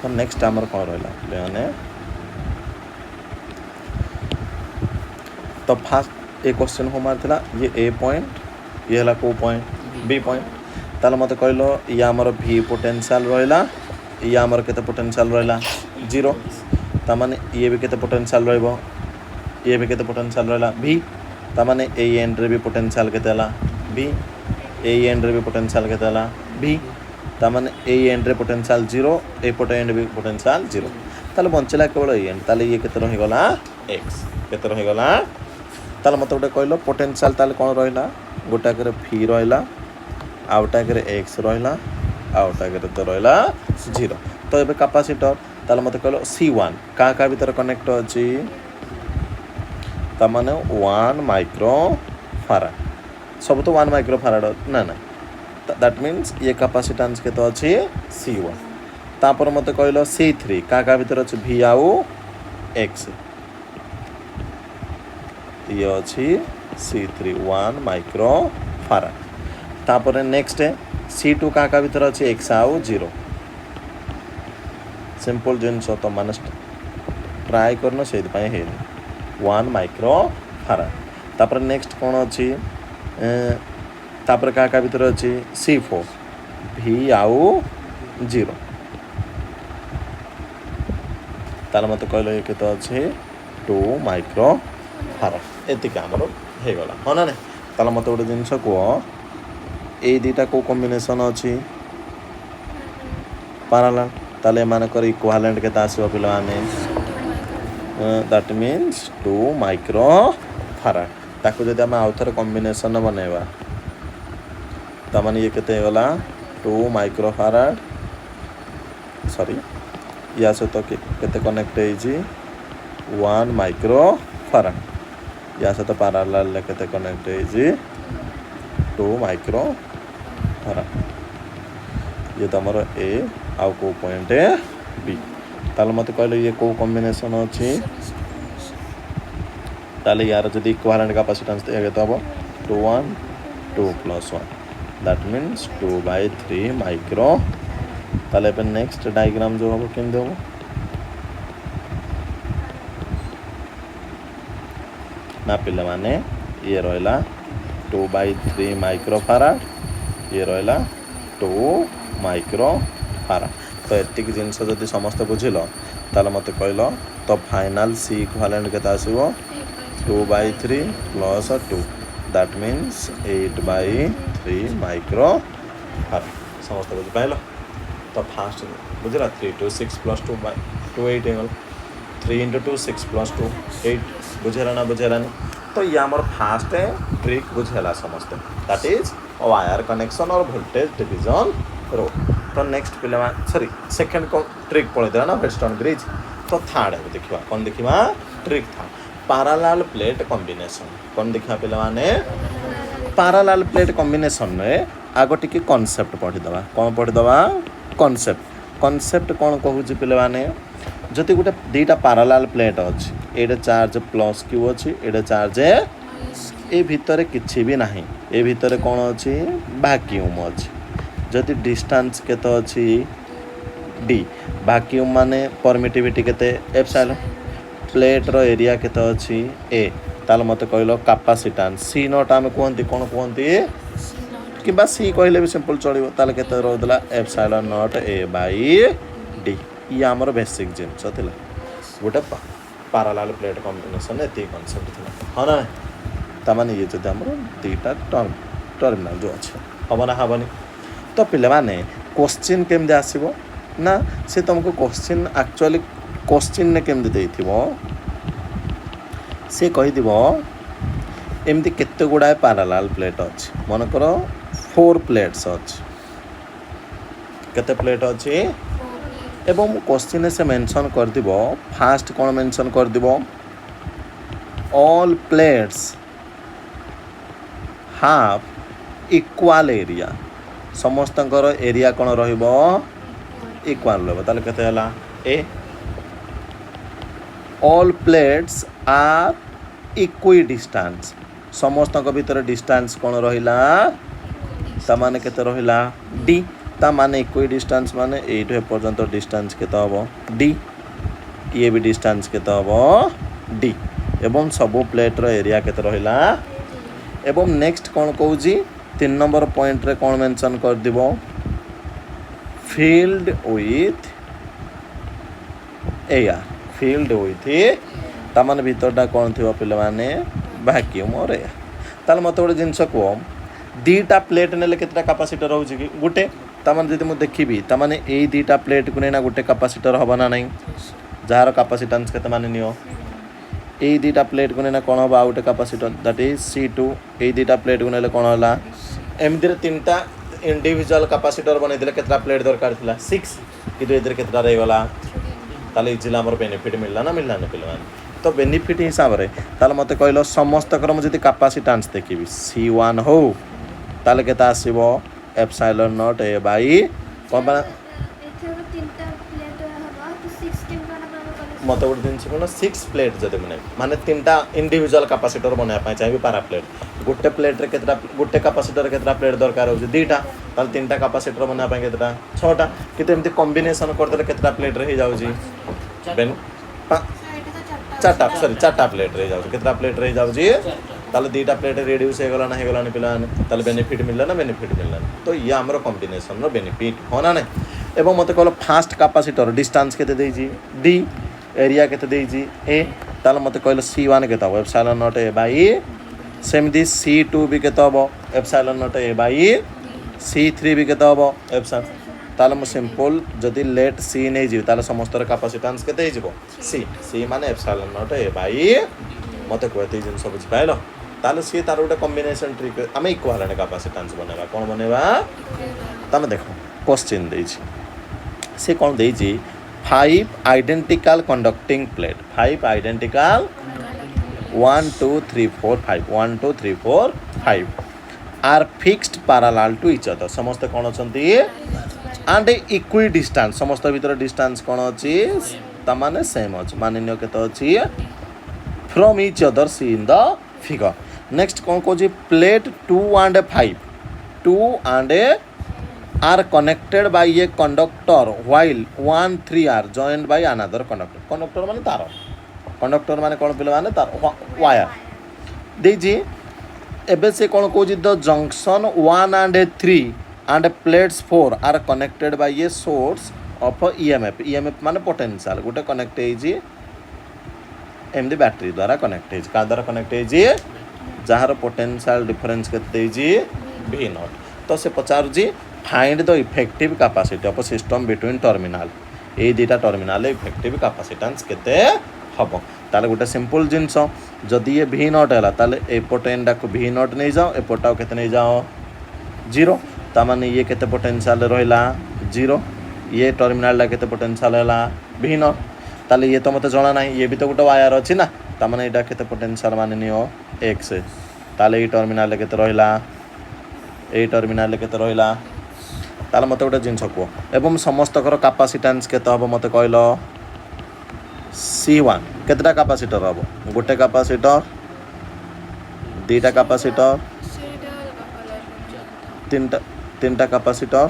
तो नेक्स्ट आमर कौन रहा मैंने तो फास्ट ए क्वेश्चन हो मार ये ए पॉइंट ये है को पॉइंट बी पॉइंट ताल मत कहल ये आमर भी पोटेंशियल रहा ये आमर केते पोटेंशियल रहा 0 तामाने ये भी केते पोटेंशियल रहिबो ये भी केते पोटेंशियल रहा भी तामाने ए एंड रे भी पोटेंशियल केते हला भी ए एंड रे भी पोटेंशियल केते हला भी तामाने ए एंड रे पोटेंशियल 0 ए पोटे एंड भी पोटेंशियल 0 ताले बंचला केवल ए एंड ताले ये केते रहि गला x केते रहि गला ताले मत गोटे कहलो पोटेंशियल ताले कोन रहिला गोटा करे v रहिला आउटा करे x रहिला आउटा करे तो रहिला 0 तो एबे कैपेसिटर ताले मत कहलो C1 का भीतर कनेक्ट अछि तामाने 1 माइक्रो फैराड सब तो 1 माइक्रो फैराड ना ना दैट मीन्स ये कैपेसिटेंस के तो अछि C1 तापर मत कहलो C3 का भीतर अछि v आउ x ये अछि C3 1 माइक्रो फैराड तापर नेक्स्ट C2 का भीतर अछि x आउ 0 सिंपल जिनस तो माने ट्राई करनो से पय हे 1 माइक्रो फैराड तापर नेक्स्ट कोन अछि तापर का भीतर अछि C4 v आउ 0 ताल मत कहलो ये केतो अछि 2 माइक्रो फैराड एतिका हमरो हे गला हो ना ताल मत गोटे जिनस को ए दीटा को कॉम्बिनेशन अछि पैरेलल ताले मानकर इक्विवेलेंट के आसीबो पिला माने दैट मीन्स 2 माइक्रो फैराड ताको जदि हम आउथर कॉम्बिनेशन बनेबा त माने ये केते गला 2 माइक्रो फैराड सॉरी या से तो केते कनेक्ट है जी 1 माइक्रो फैराड या से तो पैरेलल केते कनेक्ट है जी 2 माइक्रो फैराड ये तो हमरो ए आउ को पॉइंट है बी ताले मत कहले ये को कॉम्बिनेशन अछि ताले यार जदी इक्विवेलेंट कैपेसिटेंस देगे तो अब 2 1 2 + 1 दैट मीन्स 2/3 माइक्रो ताले पे नेक्स्ट डायग्राम जो हम केन देबो ना पिले माने ये रहला 2/3 माइक्रो फैराड ये रहला 2 माइक्रो फैराड तो एतिक जिनस जदि समस्त बुझिल ताले मते कहलो तो फाइनल C इक्विवेलेंट केता आसीबो 2/3 + 2 दैट मीन्स 8/3 माइक्रो फैराड समस्त बुझ पाइलो तो फास्ट बुझला 3 to 6 + 2 2 8 एंगल 3 × 2 6 + 2 8 बुझेला ना बुझेला तो ये हमर फास्ट ट्रिक बुझेला समस्त दैट इज वायर कनेक्शन और वोल्टेज डिवीजन रो तो नेक्स्ट पिले सॉरी सेकंड को ट्रिक पढ़े देला ना वेस्टर्न ब्रिज तो थर्ड है देखिबा कोन देखिबा ट्रिक था पैरेलल प्लेट कॉम्बिनेशन कोन देखिबा पिले माने पैरेलल प्लेट कॉम्बिनेशन रे आगो टिके कांसेप्ट पढ़ी दबा कोन पढ़ी दबा कांसेप्ट कोन कहू जे पिले माने जति गोटे दीटा पैरेलल प्लेट अछि एडे चार्ज प्लस q अछि एडे चार्ज ए भितरे किछि भी नाही ए भितरे कोन अछि वैक्यूम अछि जति डिस्टेंस केते अछि d वैक्यूम माने परमिटिविटी केते एप्सिलॉन प्लेट रो एरिया केते अछि a ताल मते कहलो कैपेसिटेंस c नॉट हम कोनती कोन कोनती कि बस c कहले भी सिंपल चलिबो ताल केते रहदला एप्सिलॉन नॉट a / d ये हमर बेसिक जिंस थिला गोटे पैरेलल प्लेट कॉम्बिनेशन एती कांसेप्ट थिला ह ना त माने ये जदि हमर दीटा टर्मिनल जो अछि हबना हबनी तो पिले माने क्वेश्चन केम दे आसीबो ना से तुमको क्वेश्चन एक्चुअली क्वेश्चन ने केम दे देथिबो से कहि दिबो एमती केते गुडाय पैरेलल प्लेट अछि मन करो 4 प्लेट्स अछि केते प्लेट अछि एवं क्वेश्चन से मेंशन कर दिबो फास्ट कोन मेंशन कर दिबो all plates half equal area समस्तंकर एरिया कोन रहिबो इक्वल रहबो ताले केते हला ए all plates are equidistance समस्तंक भीतर डिस्टेंस कोन रहिला त माने केते रहिला d ता माने इक्वी डिस्टेंस माने एठे पर्यंत डिस्टेंस केते हबो d ये भी डिस्टेंस केते हबो d एवं सब प्लेट रो एरिया केते रहिला एवं नेक्स्ट कोन कहूजी 3 नंबर पॉइंट रे कोन मेंशन कर दिबो filled with air filled with ता माने भीतरटा कोन थिबो पिले माने वैक्यूम और एयर ताल मते गोटे जिंस को दीटा प्लेट नेले केतटा कैपेसिटर होउची कि गुटे ता माने जदि मु देखिबी ता माने एई दीटा प्लेट को नेना गुटे कैपेसिटर हबो ना नहीं जार कैपेसिटेंस केते माने नियो एई दीटा प्लेट को नेना कोन हबो आउटे कैपेसिटर दैट इज C2 एई दीटा प्लेट को नेले कोन होला एमदिरे तीनटा इंडिविजुअल कैपेसिटर बने दिले केतटा प्लेट दरकार थिला 6 किदो इधर केतटा रही गला ताले इजिला हमर बेनिफिट मिलला ना पिलवान तो बेनिफिट हिसाब रे ताले मते कहलो समस्त क्रम जदि कैपेसिटेंस देखिबी C1 हो ताले केता आसीबो एप्सिलॉन नॉट ए बाई कोन बना मते गोटे दिन कोन 6 प्लेट जदि माने तीनटा इंडिविजुअल कैपेसिटर बना पाए चाहिए पारा प्लेट गोटे प्लेट रे केतरा गोटे कैपेसिटर केतरा प्लेट दरकार हो दीटा ताले तीनटा कैपेसिटर बना पाए केतरा 6टा किते एमती कॉम्बिनेशन कर देले केतरा प्लेट रे जाउ जी बेन चारटा प्लेट रही जाउची केतरा प्लेट रही जाउची ताले दीटा प्लेट रिड्यूस हे गला ना पिलान ताले बेनिफिट मिलला ना तो ये हमरो कॉम्बिनेशन रो बेनिफिट होना नै एवं मते कहलो फास्ट कैपेसिटर डिस्टेंस केते देजी d एरिया केते देजी a ताले मते कहलो C1 केते हो एप्सिलॉन नॉट a बाई सेमदी C2 भी केते हो epsilon not a by C3 भी केते हो एप्सिलॉन ताले मु सिंपल जदि लेट C नै जी ताले समस्त कैपेसिटेंस केते हिजबो C माने एप्सिलॉन नॉट a बाई मते कहते जिन सब बुझ पाइलो ताले सी तार गोटे कॉम्बिनेशन ट्रिक आमे इक्विवेलेंट कैपेसिटेंस बनेबा कोन बनेबा तमे देखो क्वेश्चन देछि से कोन देछि 5 identical conducting plate 5 identical 1 2 3 4 5 1 2 3 4 5 are fixed parallel to each other समस्त कोन अछंती एंड इक्वी डिस्टेंस समस्त भीतर डिस्टेंस कोन अछि त माने सेम अछि माननीय केतो अछि from each other see in the figure next कोन को जी plate 2 and 5 2 and are connected by a conductor while 1 3 are joined by another conductor माने तार कंडक्टर माने कोन पिले माने तार वायर देजी एबे से कोन को जी the junction 1 and 3 and plates 4 are connected by a source of EMF माने पोटेंशियल गोटे कनेक्ट हे जी एमदी बैटरी द्वारा कनेक्ट हे का द्वारा कनेक्ट हे जी जहार पोटेंशियल डिफरेंस केते जी V नॉट तो से पचार जी find the effective capacity of system between terminal A दीटा टर्मिनल इफेक्टिव कैपेसिटेंस केते हबो ताले गोटे सिंपल जिंस जदि ये V नॉट हला ताले ए पोटेंडा को V नॉट नै जाओ ए पोटाओ केते नै जाओ 0 ता माने ये केते पोटेंशियल रहला 0 ये टर्मिनल ला केते पोटेंशियल हला V नॉट ताले ये तो मते जणा नै ये भी तो गोटे वायर अछि ना ता माने एटा केते पोटेंशियल माने नियो x ताले ई टर्मिनल केते रहला ए टर्मिनल केते रहला ताले मते गोटे जिंस को एवं समस्त कर कैपेसिटेंस केते हबो मते कहलो C1 केतेटा कैपेसिटर हबो गोटे कैपेसिटर दीटा कैपेसिटर तीनटा कैपेसिटर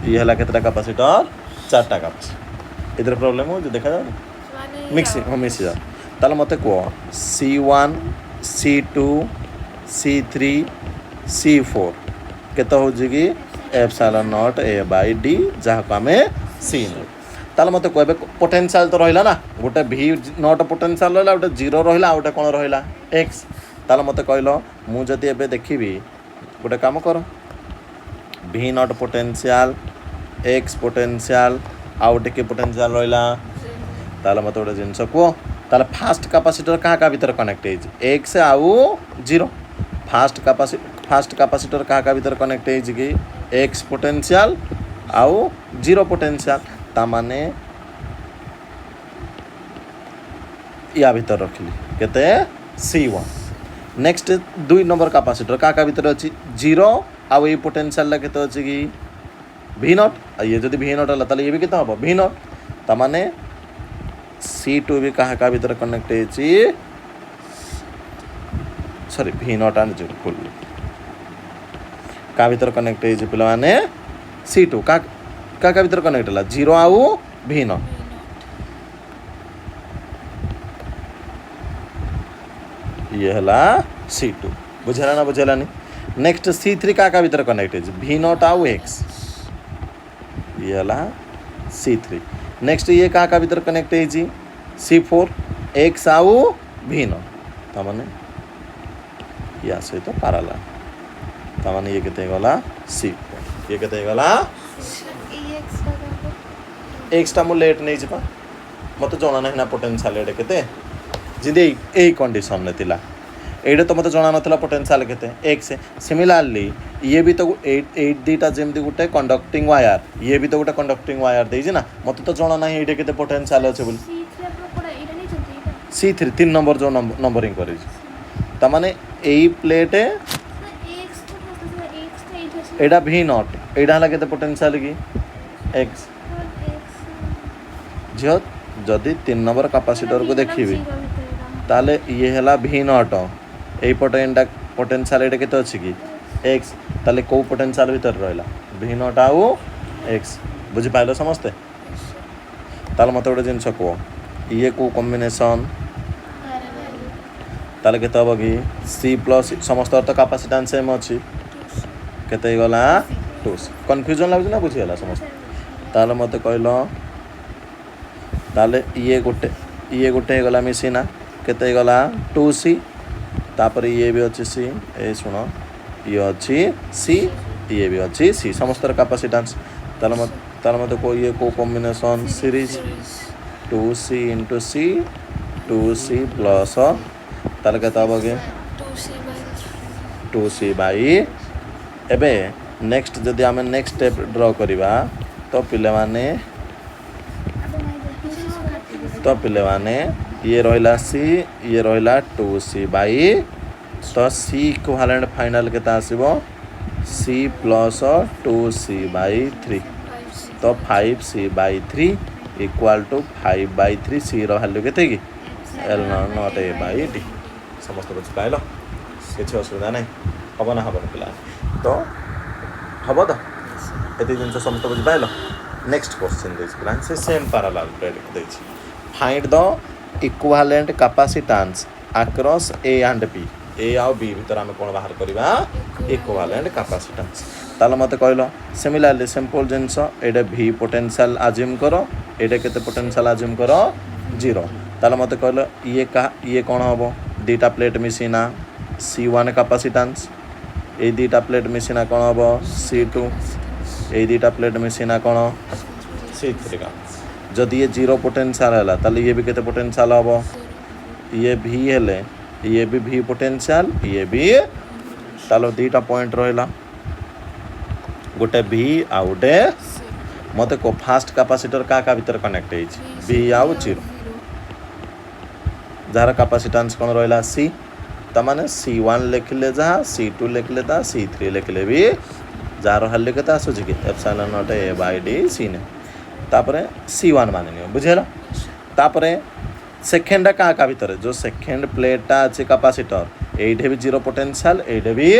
ये हला केतेटा कैपेसिटर चारटा कैपेसिटर इधर प्रॉब्लम हो जो देखा जाओ मिक्सिंग हम मिक्स जा ताले मते को C1 C2 C3 C4 केते हो जगी epsilon not a by d जहा को हमें C ताले मते कहबे पोटेंशियल तो रहिला ना गोटे V नॉट पोटेंशियल रहला गोटे 0 रहिला गोटे कोन रहिला x ताले मते कहलो मु जदी एबे देखिबी गोटे काम करो V not potential x potential out के पोटेंशियल रहिला ताले मते गोटे जिंस को ताले फास्ट कैपेसिटर का भीतर कनेक्ट हे x आउ 0 फास्ट कैपेसिटर का भीतर कनेक्ट हे कि x पोटेंशियल आउ 0 पोटेंशियल ता माने या भीतर रखली केते C1 नेक्स्ट 2 नंबर कैपेसिटर का भीतर अछि 0 आउ ए पोटेंशियल ला केते अछि कि V नॉट ये जदी V नॉट हला ताले ये भी केते हबो V नॉट ता माने C2 भी का भीतर कनेक्ट हे छी sorry V not and 0 full का भीतर कनेक्ट होइछि पिला माने C2 का भीतर कनेक्ट होला 0 आउ V नॉट ये हला C2 बुझला ना बुझलानी नेक्स्ट C3 का भीतर कनेक्ट होइछि V नॉट आउ X ये हला C3 नेक्स्ट ये का भीतर कनेक्ट होइछि C4 X आउ V नॉट ता माने या सहित पाराला ता माने ये केते गला C4 ये केते गला X टा मु लेट नै जिबा मते जणा नै ना पोटेंशियल एडे केते जिदे ए कंडीशन ने तिला एडे तो मते जणा नथिला पोटेंशियल केते X सिमिलरली ये भी तो 8 दीटा जेमती गुटे कंडक्टिंग वायर ये भी तो गुटे कंडक्टिंग वायर देछि ना मते तो जणा नै एडे केते पोटेंशियल अछि बोली C3 3 नंबर जो नंबरिंग करै ता माने एई प्लेट एडा V नॉट एडा हला केते पोटेंशियल की X जो जदि 3 नंबर कैपेसिटर को देखिबी ताले ये हला V नॉट एई पोटेंटा पोटेंशियल एडे केते अछि की X ताले को पोटेंशियल भीतर रहला V नॉट आउ X बुझि पाइलो समझते ताले मते ओडे जिंस को ये को कॉम्बिनेशन ताले केते हबो की C प्लस समस्त अर्थ कैपेसिटेंस सेम अछि केते गला 2 कंफ्यूजन लागछ ना बुझि गला समस्त ताले मते कहलो ताले ये गोटे गला मिसिना केते गला 2C तापर ये भी अछि C ए सुनो ये अछि C ये भी अछि C समस्त कैपेसिटेंस ताले मते को ये को combination series 2C into C 2C plus ताले केते हबगे 2C बाई एबे नेक्स्ट जदि आमे नेक्स्ट स्टेप ड्रा करिबा तो पिले माने ये रहिला C ये रहिला 2C बाई तो C इक्विवेलेंट फाइनल केता आसीबो C प्लस 2C बाई 3 तो 5C by 3 equal to 5/3 C रो वैल्यू केते की L not A by D समस्त बुझ पाइलो किछ असुविधा नै हबो ना पिला तो हबो तो एते जिंस समस्त बुझ पाइलो नेक्स्ट क्वेश्चन देछि पिला से सेम पैरेलल प्लेट देछि find the equivalent capacitance across A and B A और B भीतर हम कोन बाहर करबा इक्विवेलेंट कैपेसिटेंस ताले मते कहलो सिमिलरली सिंपल जिंस एडे V पोटेंशियल अज्यूम करो एडे केते पोटेंशियल अज्यूम करो 0 ताले मते कहलो ये कोन हबो दीटा प्लेट मिसिना C1 कैपेसिटेंस ए दीटा प्लेट मिसिना कोन हबो C2 ए दीटा प्लेट मिसिना कोन C3 का जदि ये 0 पोटेंशियल हला ताले ये भी केते पोटेंशियल हबो ये V हेले ये भी V पोटेंशियल ये भी तालो दीटा पॉइंट रहला गोटे V आउटे मते को फास्ट कैपेसिटर का भीतर कनेक्ट है V आउ 0 जार कैपेसिटेंस कोन रहला C त माने C1 लिखले जा C2 लिखले ता C3 लिखले भी जार हल्ले केता आसुजी कि epsilon not A by D C ने तापरे C1 माने नियो बुझेला तापरे सेकेंड का भीतर जो सेकेंड प्लेटा अछि कैपेसिटर एठे भी 0 पोटेंशियल एठे भी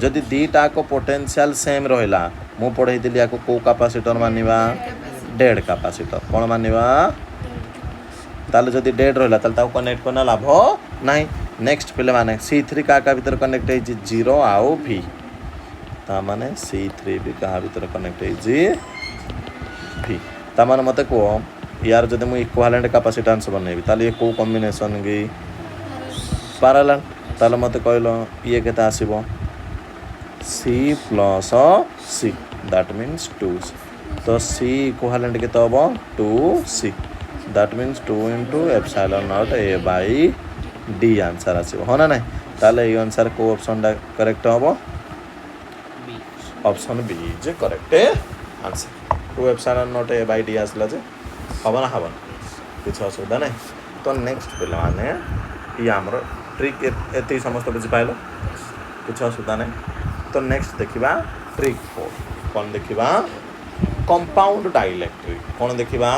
जदि दीटा को पोटेंशियल सेम रहला मु पढै दिली याको को कैपेसिटर मानिबा डेड कैपेसिटर कोन मानिबा ताले जदि डेड रहला ताले ताको कनेक्ट करना लाभ नाही नेक्स्ट पिले माने C3 का भीतर कनेक्ट है 0 आउ V ता माने C3 भी का भीतर कनेक्ट है V ता माने मते को यार जदि मु इक्विवेलेंट कैपेसिटेंस बनेबी ताले ये को कॉम्बिनेशन गी पैरेलल ताले मते कहलो ये केता आसीबो C plus C that means 2 तो C इक्विवेलेंट केता हबो 2C that means 2 into epsilon not A by D answer आसीबो हो ना नै ताले ये आंसर को ऑप्शन दा करेक्ट हबो ऑप्शन बी जे correct answer 2 epsilon not A by D आसला जे हबना किछ असुविधा नै तो नेक्स्ट पिला माने ये हमर ट्रिक एते समस्त बुझि पाइलो किछ असुविधा नै तो नेक्स्ट देखिबा ट्रिक 4 कोन देखिबा कंपाउंड डाइइलेक्ट्रिक कोन देखिबा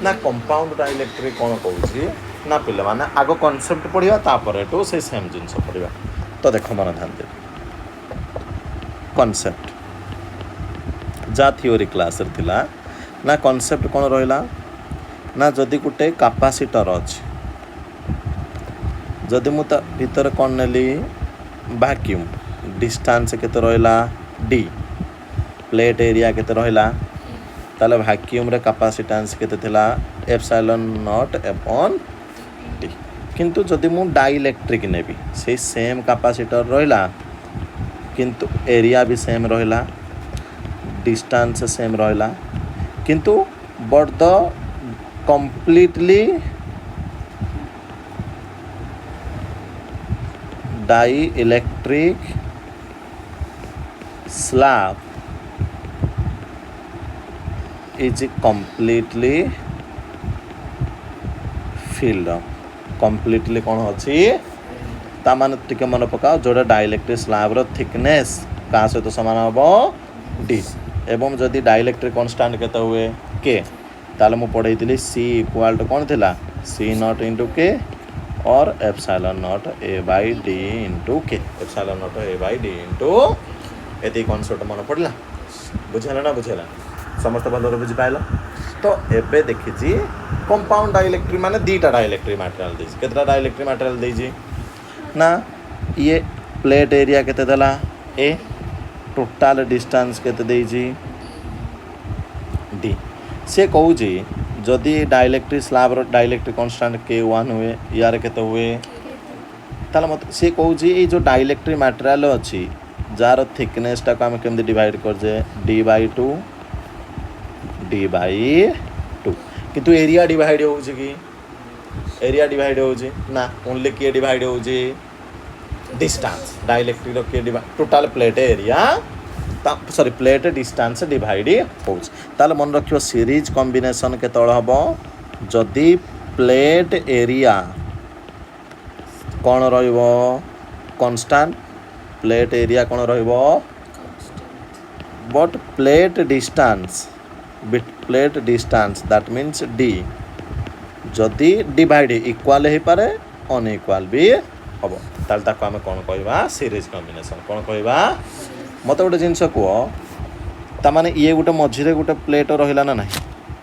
ना कंपाउंड डाइइलेक्ट्रिक कोन कहउछि ना पिला माने आगो कांसेप्ट पढिबा तापर एटो से सेम जिंस पढिबा तो देखो मन ध्यान दे कॉन्सेप्ट जा थियोरी क्लास रे थिला ना कॉन्सेप्ट कौन रहिला ना जदि गोटे कैपेसिटर अछि जदि मु ता भीतर कौन नेली वैक्यूम डिस्टेंस केते रहिला डी प्लेट एरिया केते रहिला ताले वैक्यूम रे कैपेसिटेंस केते थिला एप्सिलॉन नॉट अपॉन टी किंतु जदि मु डाइलेक्ट्रिक नेबी से सेम कैपेसिटर रहिला किंतु एरिया भी सेम रहिला डिस्टेंस सेम रहिला किंतु but the completely dielectric slab is completely filled up completely कौन अच्छी ता मान टिके मन पकाओ जोड़ा डाइलेक्ट्रिक स्लैब रो थिकनेस का सहित समान हम डी एवं जदि डाइलेक्ट्रिक कांस्टेंट केते हुए के ताले मु पढ़ाई सी इक्वाल टू कौन थिला सी नॉट इंटू के और epsilon not A by D into K epsilon not A by D into ये कॉन्सेप्ट मन पड़ला बुझेला ना बुझेला समस्त भल बुझी पाइल तो एबे देखी कंपाउंड डाइलेक्ट्रिक माने दीटा डाइलेक्ट्रिक मटेरियल देछि केतरा डाइलेक्ट्रिक मटेरियल देछि ना ये प्लेट एरिया केते देला ए टोटल डिस्टेंस केते देछि डी से कहूँ जदि dielectric slab dielectric constant K1 हुए यार केते हुए ताले मत से कहूँ ये जो डाइलेक्ट्रिक मटेरियल अच्छी जार थिकनेस टा को आम केमती डिवाइड कर D/2 किंतु एरिया डिवाइड हो एरिया डिवाइड हो ना ओनली किए डिवाइड हो डिस्टेंस डाइलेक्ट्रिक किए divide total plate area sorry plate distance divide हो मन रखियो सीरीज कॉम्बिनेशन के तळ हबो जदि प्लेट एरिया कौन रहिबो कांस्टेंट प्लेट एरिया कौन रहिबो but plate distance that means D जदि डिवाइड इक्वल हो पारे अनइक्वल भी हबो ताल ताको आमे कोन कहबा सीरीज कॉम्बिनेशन कोन कहबा मत गोटे जिनस कह ताने ये गोटे मझे गोटे प्लेट रहा ना ना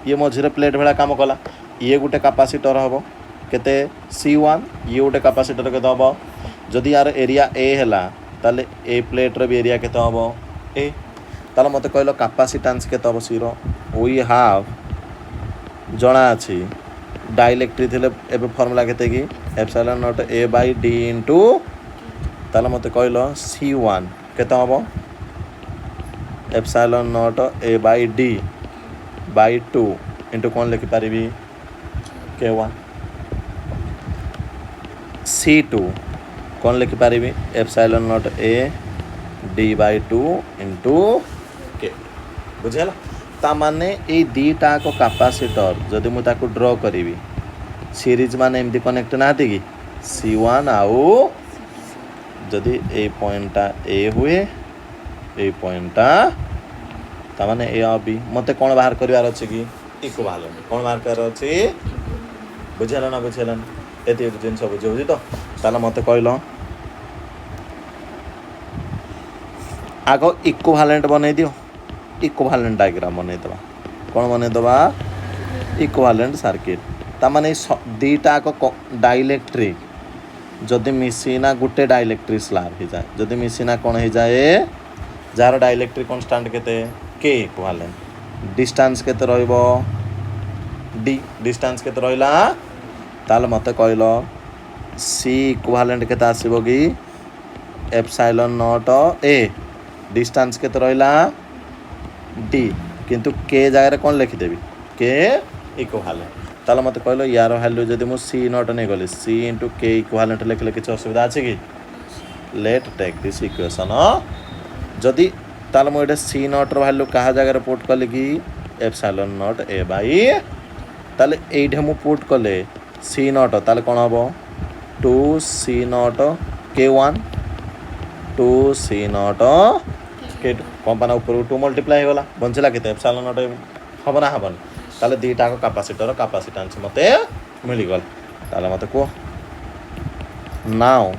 ये मझे प्लेट भाया कम कला ये गोटे कैपेसिटर हम केते C1 ये गोटे कैपेसिटर केते हम जदि यार एरिया ए है ताले ए प्लेट रो भी एरिया केते हम ए ताले मत कहल कैपेसिटेंस केते हम सी रो वी हैव जना अछि डाइलेक्ट्रिक थिले एबे फार्मूला केते की epsilon not A by D into ताले मत कहल C1 केते हम epsilon not A by D by 2 into कौन लिखिपारि K1 C2 कौन लिखिपारि epsilon not A D by 2 into K बुझेला ता माने ए दीटा को कैपेसिटर जदि मु ताको ड्रॉ करी सीरीज माने एमती कनेक्ट नाती कि C1 आउ जदि ए पॉइंटा ए हुए ए पॉइंटा ताने ए बी मते कौन बाहर करिवार अछि कि इक्विवेलेंट कौन बाहर कर अछि बुझेला ना बुझेला एते जिन सब बुझौजी तो ताला मते कहलो आगो इक्विवेलेंट बनै दियो इक्विवेलेंट डायग्राम बनै दबा कौन बनै दबा इक्विवेलेंट सर्किट ताने दीटा को डाइलेक्ट्रिक जदि मिसिना गुटे डाइलेक्ट्रिक स्लैब हो जाए जदि मिसिना कौन हो जाए जार डाइलेक्ट्रिक कांस्टेंट केते के इक्विवेलेंट डिस्टेंस केते रहइबो डी डिस्टेंस केते रहिला ताल मते कहलो सी इक्विवेलेंट केते आसीबो कि एप्सिलॉन नॉट ए डिस्टेंस केते रहिला डी किंतु के जगह कौन लिखि देबी के इक्विवेलेंट ताल मते कहलो यार वैल्यू जदि मु सी नॉट नै गली सी इनटू के इक्विवेलेंट लिखले किछ असुविधा अछि कि लेट टेक दिस इक्वेशन जदि ताल मु एटा सी नॉट रो वैल्यू कहा जगह पुट कले कि एप्सिलॉन नॉट ए बाई ताले एठे मु पुट कले सी नॉट ताले कोन हबो 2 C not K1 2 C not K2 कंपाना ऊपर 2 मल्टीप्लाई हो गला बंचला केते एप्सिलॉन नॉट हबो ना हबन ताले दीटा को कैपेसिटर कैपेसिटेंस मते मिली गल ताले मते को नाउ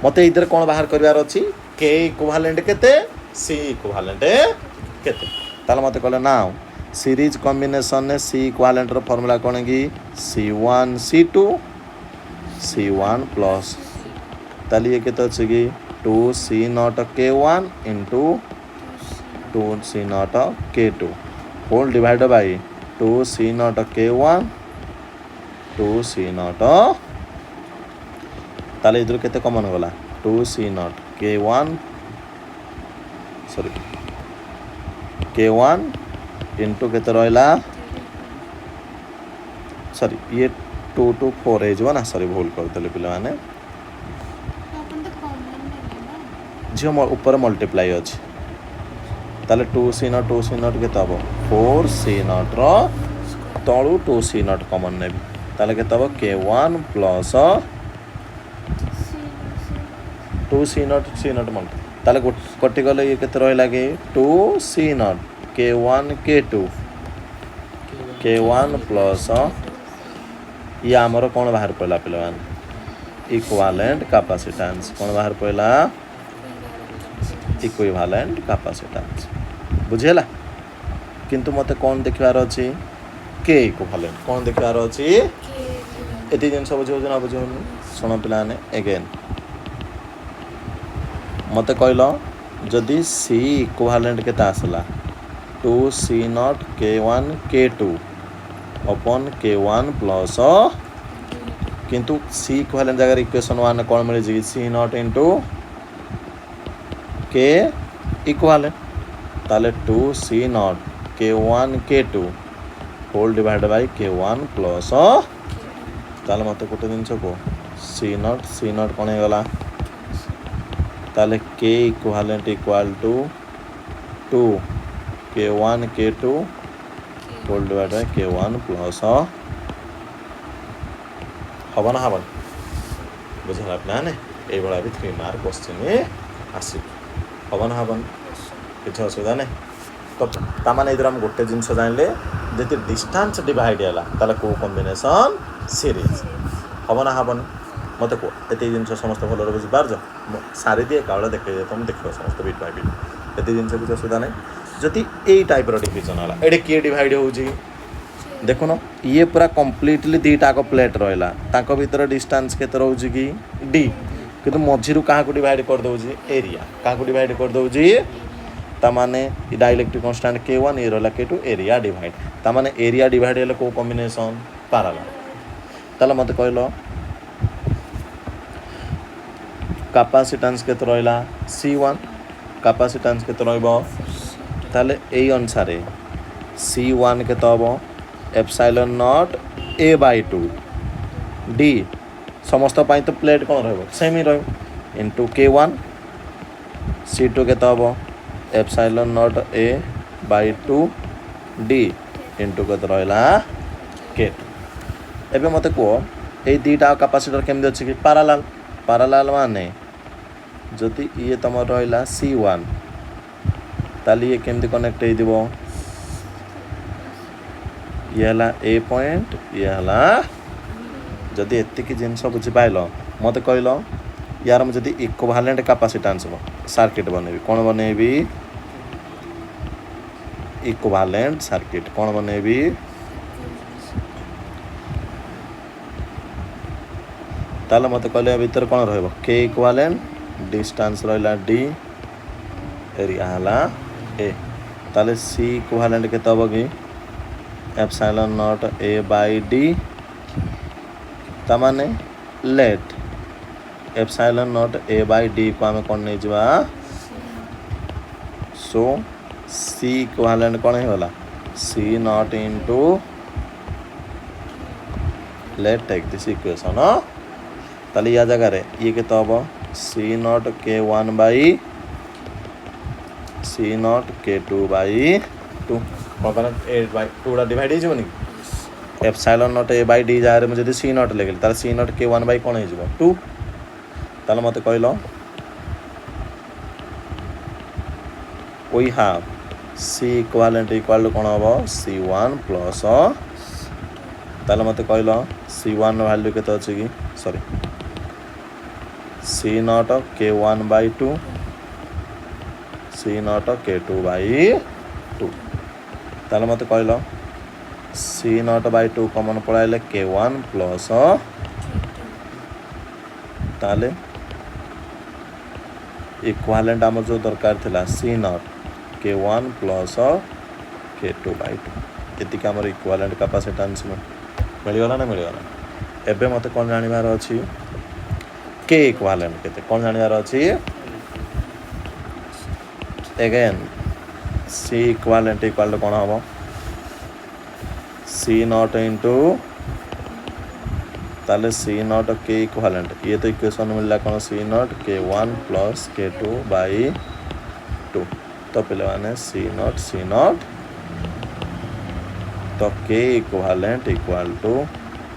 मते इधर कोन बाहर करिवार अछि के इक्विवेलेंट केते सी इक्विवेलेंट केते ताले मते कहले ना सीरीज कॉम्बिनेशन ने सी इक्विवेलेंट रो फार्मूला कोन की C1 C2 C1 प्लस ताले ये केते अछि की 2C0 K1 into 2C0 K2 whole divide bye 2C0 K1 2C0 ताले इधर केते कॉमन गला 2C0 K1 sorry K1 into केते रहला सॉरी ये 2 to 4 है जो ना सॉरी भूल कर देले पिला माने जो ऊपर मल्टीप्लाई अछि ताले 2C0 केते हबो 4C0 रो तळु 2C0 कॉमन नेबी ताले केते हबो K1 प्लस 2C0 मन ताले कटि गले ये केते रहला के 2C0 K1 K1 प्लस ये आमर कोन बाहर पड़ला पिलवान इक्विवेलेंट कैपेसिटेंस कोन बाहर पड़ला इक्विवेलेंट कैपेसिटेंस बुझेला किंतु मते कोन देखिवार अछि के इक्विवेलेंट कोन देखिवार अछि एति जन सब बुझौ ना बुझौ सुन पिलाने अगेन मते कहलो जदि सी इक्विवेलेंट केता आसला 2C0 K1 K2 upon K1 plus किंतु सी इक्विवेलेंट जगह इक्वेशन 1 कोन मिले जी C0 into K इक्विवेलेंट ताले 2C0 K1 K2 whole divide by K1 plus ताले मते कोटे दिन को C0 कोन हे गला ताले K equivalent equal to 2 K1 K2 whole divide by K1 plus हबन हबन बुझला प्लान ए बड़ा भी 3 मार्क क्वेश्चन आसी हबन हबन किछ असुविधा नै तो तामाने इधर हम गोटे जिंस जानले जति डिस्टेंस डिवाइड होला ताले को कॉम्बिनेशन सीरीज हबन हबन मते को एते जिंस समस्त भलो बुझि पार जो सारी दिए कावळ देखे जे तुम देखो समस्त बिट बाय बिट एते जिंस कुछ असुविधा नै जति ए टाइप रो डिवीजन होला एडे के डिवाइड होउजी देखो न ये पूरा कंप्लीटली दीटा को प्लेट रहला ताको भीतर डिस्टेंस केते रहउजी की डी किंतु मझिरु काहा को डिवाइड कर दउजी एरिया काहा को डिवाइड कर दउजी ता माने डाइलेक्ट्रिक कांस्टेंट K1 ये रहला K2 एरिया डिवाइड ता माने एरिया डिवाइड हेले को कॉम्बिनेशन पैरेलल ताले मते कहलो कैपेसिटेंस केते रहला C1 कैपेसिटेंस केते रहबो ताले एई अनुसार C1 केते हबो एप्सिलॉन नॉट A/2 D समस्त पाई तो प्लेट कोन रहबो सेम ही रहबो इनटू K1 C2 केते हबो epsilon not A/2 D into केते रहला K2 एबे मते को ए दीटा कैपेसिटर केम अछि कि पैरेलल माने जति ये तमर रहला C1 ताली ये केमती कनेक्ट हे दिबो ये हला ए पॉइंट ये हला जदि एति कि जिंस बुझि पाइलो मते कहलो यार हम जदि इक्विवेलेंट कैपेसिटेंस हो सर्किट बनेबी कोन बनेबी इक्विवेलेंट सर्किट कोन बनेबी ताले मते कहले भीतर कोन रहबो के इक्विवेलेंट डिस्टेंस रहला डी एरिया हला ए ताले सी इक्विवेलेंट के तब की एप्सिलॉन नॉट A/D तमाने लेट एप्सिलॉन नॉट A/D को हमें कौन नहीं जवा सो सी इक्विवेलेंट कौन है वाला C0 into let take this equation ताली या जगह रे ये के तब C0 K1 by C0 K2 by 2 कोन 8/2 रा डिवाइड हे जबनी एप्सिलॉन नॉट A/D जारे में जदी C0 लेगल तार C0 K1 by कोन हे जबो 2 ताले मते कहलो we have C equivalent equal to कोन हबो C1 प्लस ताले मते कहलो C1 रो वैल्यू केते अछि की sorry C0 K1 by 2 C not K2 by 2 ताले मते कहलो सी नॉट बाई 2 कॉमन पळाइले K1 प्लस ताले इक्वालेंट आम जो दरकार थिला C not K1 plus K2 by 2 एतिक आमर इक्वालेंट कैपेसिटेंस मिलगला ना मिलगला एबे मते कोन जानिबार अछि K इक्वालेंट केते कोन जानिबार अछि again C equivalent equal to कोन हबो C नॉट इनटू ताले C नॉट K इक्वालेंट ये तो इक्वेशन मिलला कोन C not K1 plus K2 by 2 तो पहले माने C नॉट तो K equivalent equal to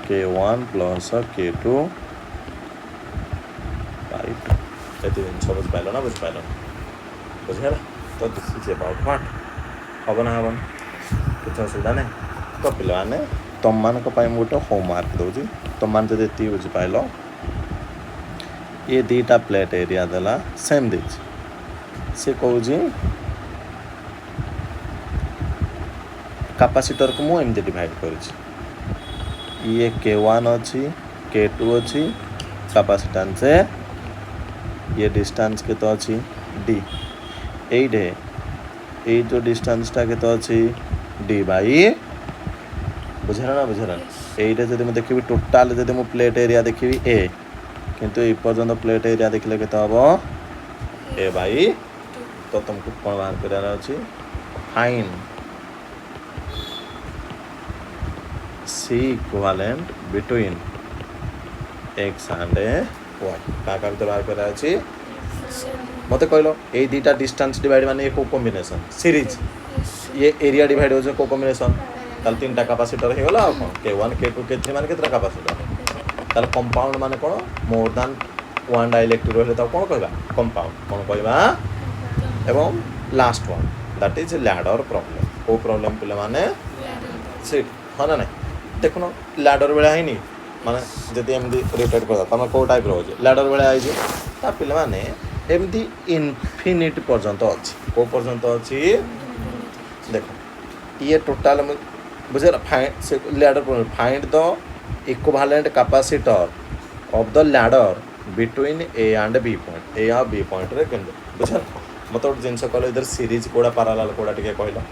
K1 plus K2 by 2 एते सब बुझ पाइलो ना बुझ पाइलो बुझेला तो दिस इज अबाउट व्हाट हबन हबन कुछ असुविधा नहीं तो पिला माने तुम मान को पाई मोटो होमवर्क दोजी तुम मान जदि ती बुझ पाइलो ये दीटा प्लेट एरिया देला सेम दिज से कहूजी कैपेसिटर को मु एमदी डिवाइड करिछि ये K1 अछि K2 अछि कैपेसिटेंस है ये डिस्टेंस के तो अछि D 8 है ये जो डिस्टेंस टा के तो अछि D बाई बुझेना ना बुझेना एइटा जदि मैं देखिबी टोटल जदि मैं प्लेट एरिया देखिबी A किंतु ए पर्यंत प्लेट एरिया देखले के तो हबो A बाई तो तुमको कोन बाहर करार अछि fine C equivalent between x and y का तो बाहर करार अछि मते कहलो ए दीटा डिस्टेंस डिवाइड माने को कॉम्बिनेशन सीरीज ये एरिया डिवाइड हो को कॉम्बिनेशन ताल तीन टा कैपेसिटर हे गला K1 K2 K3 माने केतरा कैपेसिटर ताल कंपाउंड माने कोन मोर देन वन डाइलेक्ट्रिक रहले त कोन कहबा कंपाउंड कोन कहबा एवं last one that is ladder problem ओ प्रॉब्लम पिले माने सीट हा ना नहीं देखो लैडर बेला हैनी माने जदि एमदी रोटेट करता तमे को टाइप रो लैडर बेला आइ जे ता पिले माने एमदी इनफिनिट पर्यंत अछि को पर्यंत अछि देखो ये टोटल बुझे फाइंड से ladder find the equivalent capacitor of the ladder between A and B point A और B पॉइंट रे केन बुझे मतलब जिनस कहलो इधर सीरीज कोडा पैरेलल कोडा टिके कहलो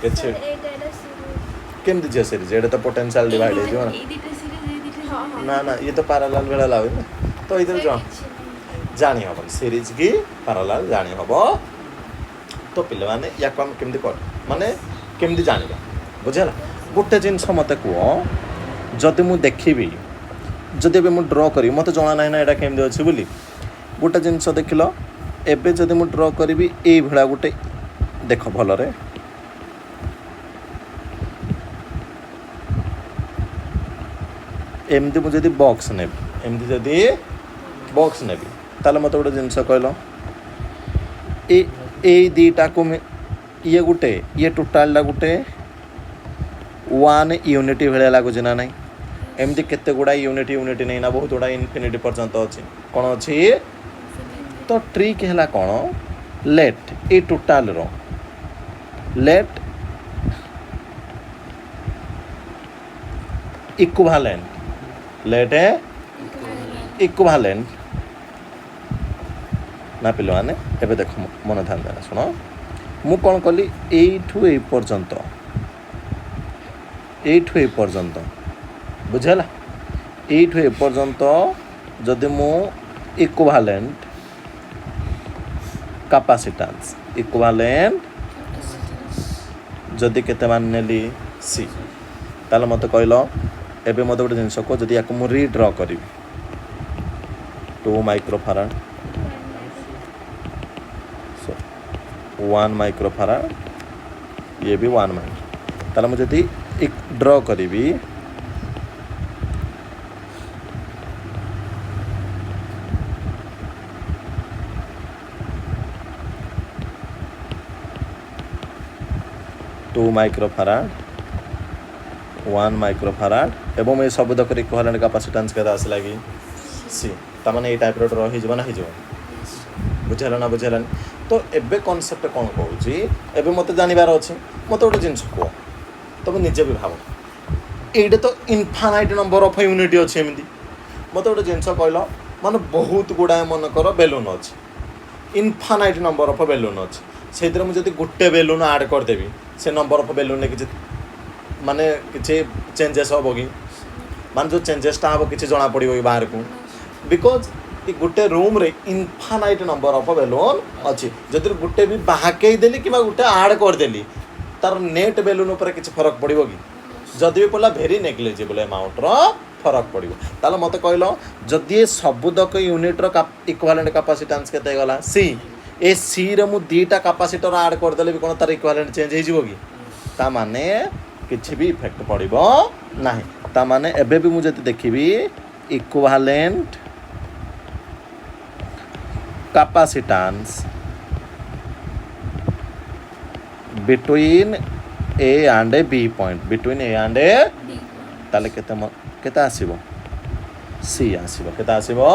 केछे केम दिजे सीरीज एटा तो पोटेंशियल डिवाइड है जो ना ना ये तो पैरेलल बेला लावे ना तो इधर जो जानी हबो सीरीज की पैरेलल जानी हबो तो पिले माने या को हम केमदी कर माने केमदी जानिबा बुझला गोटे जिनस मते को जदि मु देखिबी जदि बे मु ड्रॉ करी मते जणा नाही ना एटा केमदी अछि बोली गोटे जिनस देखिलो एबे जदि मु ड्रॉ करीबी ए भेड़ा गोटे देखो भलो रे एमदी मु जदि बॉक्स ने एमदी जदि बॉक्स नेबी ताले मते गोटे जिनस कहलो ए दीटा को ये गोटे ये टोटाल गोटे वन यूनिटी भले लगुच ना नहीं एमती केते गुड़ा यूनिटी नहीं ना बहुत गुड़ा इनफिनिटी पर्यंत अच्छी कौन अच्छी तो ट्रिक है कौन लेट ए टोटाल रो लेट इक्विवेलेंट लेट है इक्विवेलेंट ना पिले माने एबे देखो मन ध्यान देना सुनो मु कौन कली एठू ए पर्यंत बुझला एठू ए पर्यंत जदि मु इक्विवेलेंट कैपेसिटेंस इक्विवेलेंट जदि केते मान नेली सी ताले मते कहलो एबे मते गोटे जिंस को जदि याको मु रीड्रॉ करी 2 माइक्रोफैराड 1 माइक्रोफैराड ये भी 1 माइक्रो ताले मुझे दी एक ड्रॉ करी भी टू माइक्रोफैराड 1 माइक्रोफैराड एवं ये सब दक इक्विवेलेंट कैपेसिटेंस के आस लगी सी तामाने ए टाइप रो ड्रॉ ही जबना ही जब बुझेला ना बुझेलानी तो एबे कॉन्सेप्ट कौन कहूँ एबे मत जानवर अच्छे मत गोटे जिन कह तुम निजे भी भाव ये तो इनफानाइट नंबर ऑफ यूनिट अच्छे एमती मत गोटे जिन कहल माने बहुत गुड़ाए मनकर बेलून अच्छे इनफानाइट नंबर ऑफ बेलून अच्छे से मुझे गोटे बेलून आड करदेवी से नंबर ऑफ बेलून किसी माने किसी चेंजेस हम कि मान जो चेंजेसटा हम किसी जना पड़ो बाहर को बिकज गोटे रूम रे इनफानाइट नंबर ऑफ बेलून अच्छी जदि गोटे भी बाहकई देली कि गोटे आड करदेली तार नेट बेलून उपर किसी फरक पड़ो कि जदि भी पड़ा भेरी नेग्लिजिबल अमाउंटर फरक पड़ो ताल मत कहल जदि सबुदक यूनिट्र इक्वालेंट कैपेसिटेंस केते गला सी ए सी रे मु दीटा कैपेसिटर आड करदेले भी कोन तार इक्वालेंट चेंज हो जिवो कि ता माने किछि भी इफेक्ट पड़िबो नाही ता माने एबे भी मु जति देखिबी equivalent capacitance between A and A B point between A and A ताले केते आसीबो सी आसीबो केते आसीबो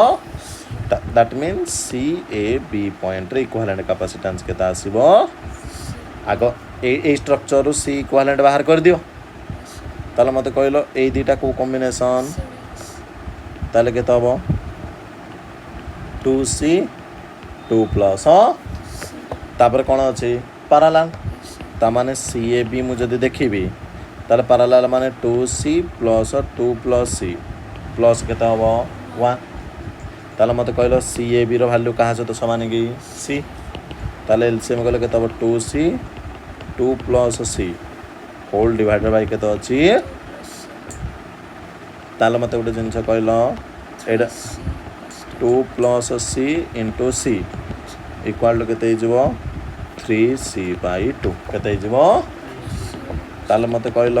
that mean C A B point रे इक्विवेलेंट कैपेसिटेंस केते आसीबो आगो ए स्ट्रक्चर रू सी इक्विवेलेंट बाहर कर दियो ताले मते कहलो ए दीटा को कॉम्बिनेशन ताले केते हबो 2c 2 प्लस तापर कौन अच्छे पैरेलल ता माने सी ए बी मुझे देखी ताले पैरेलल माने 2c plus 2 plus C plus केते हम 1 ताले मत कहल सी ए बी रो वैल्यू कहाँ सहित सामान कि सी ताले एलसीएम कहले केते हम 2c 2 plus C whole divided by केते अछि ताले मत गोटे जिनस कहल एटा 2 plus C into C equal to केते हो 3c बाई 2 केते हो ताले मत कहल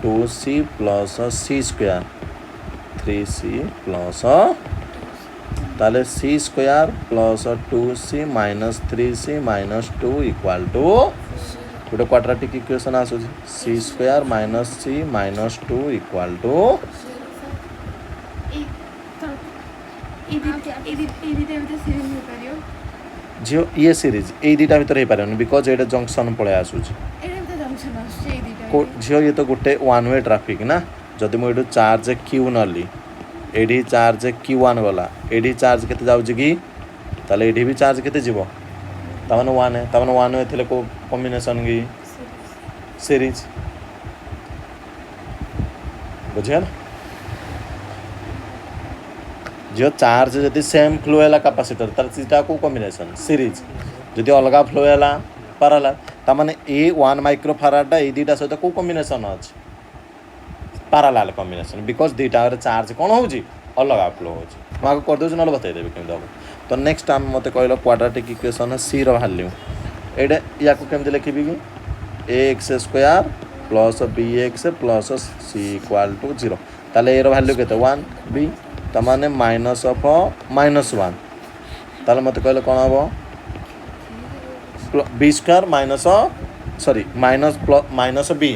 2c plus C square 3c plus ताले c square plus 2c minus 3c minus 2 equal to गोटे क्वाड्रेटिक इक्वेशन आसुची c square minus c minus 2 equal to झील ये सीरीज ये दीटा भर हो पारे बिकज ये जंक्शन पलि आसूची झील ये तो गोटे वन वे ट्राफिक ना जदि मुझे चार्ज क्यू नली एडी चार्ज Q1 गला एडी चार्ज केते जाउची कि ताले एडी भी चार्ज केते जीवो तावन वन है तावन वन वे थिले को कॉम्बिनेशन की सीरीज बुझिया ना जो चार्ज जदि सेम फ्लो है कैपेसिटर तार सीटा को कॉम्बिनेशन सीरीज जदि अलग फ्लो है पैरेलल ता माने ए 1 माइक्रोफाराड ए दीटा सहित को कॉम्बिनेशन अछि पैरेलल कॉम्बिनेशन बिकॉज दीटा चार्ज कौन होउची अलग फ्लो होउची हम आगे कर दोछ न बतै देबे केम दब तो नेक्स्ट टाइम मते कहलो क्वाड्रेटिक इक्वेशन सी रो वैल्यू एडे या को केम लिखिबी कि ax square plus bx plus c equal to 0 ताले ए रो वैल्यू केते 1 b तमाने माइनस ऑफ -1 ताले मते कहले कोन हबो b square minus sorry minus minus b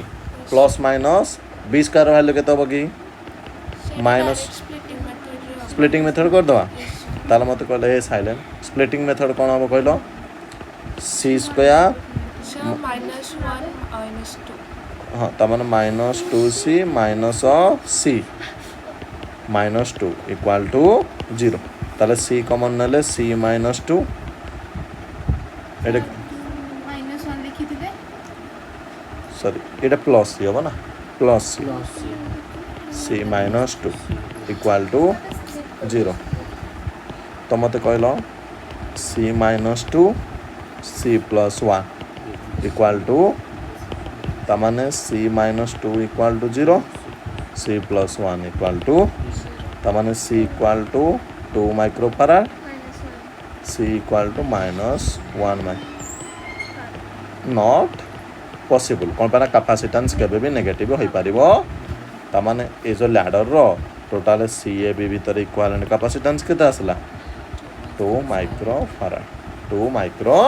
plus minus b square value केते हबो कि माइनस स्प्लिटिंग मेथड कर दवा ताले मते कहले ए साइलेंट स्प्लिटिंग मेथड कोन हबो कहलो c स्क्वायर -1 -2 हां तमाने -2c minus c minus 2 equal to 0 ताले c कॉमन नले c माइनस 2 एडे माइनस 1 लिखि दिले सॉरी एडे प्लस c होबो ना plus c minus 2 equal to 0 तो मते कहलो c minus 2 c plus 1 equal to तमाने c minus 2 equal to 0 c plus 1 equal to तमाने c equal to 2 microfarad c equal to -1 not possible कौन पाना कैपेसिटेंस केबे भी नेगेटिव हो पारिबो तमाने ए जो लैडर रो टोटल सी ए बी भीतर इक्विवेलेंट कैपेसिटेंस केते आसला 2 माइक्रोफाराड 2 माइक्रो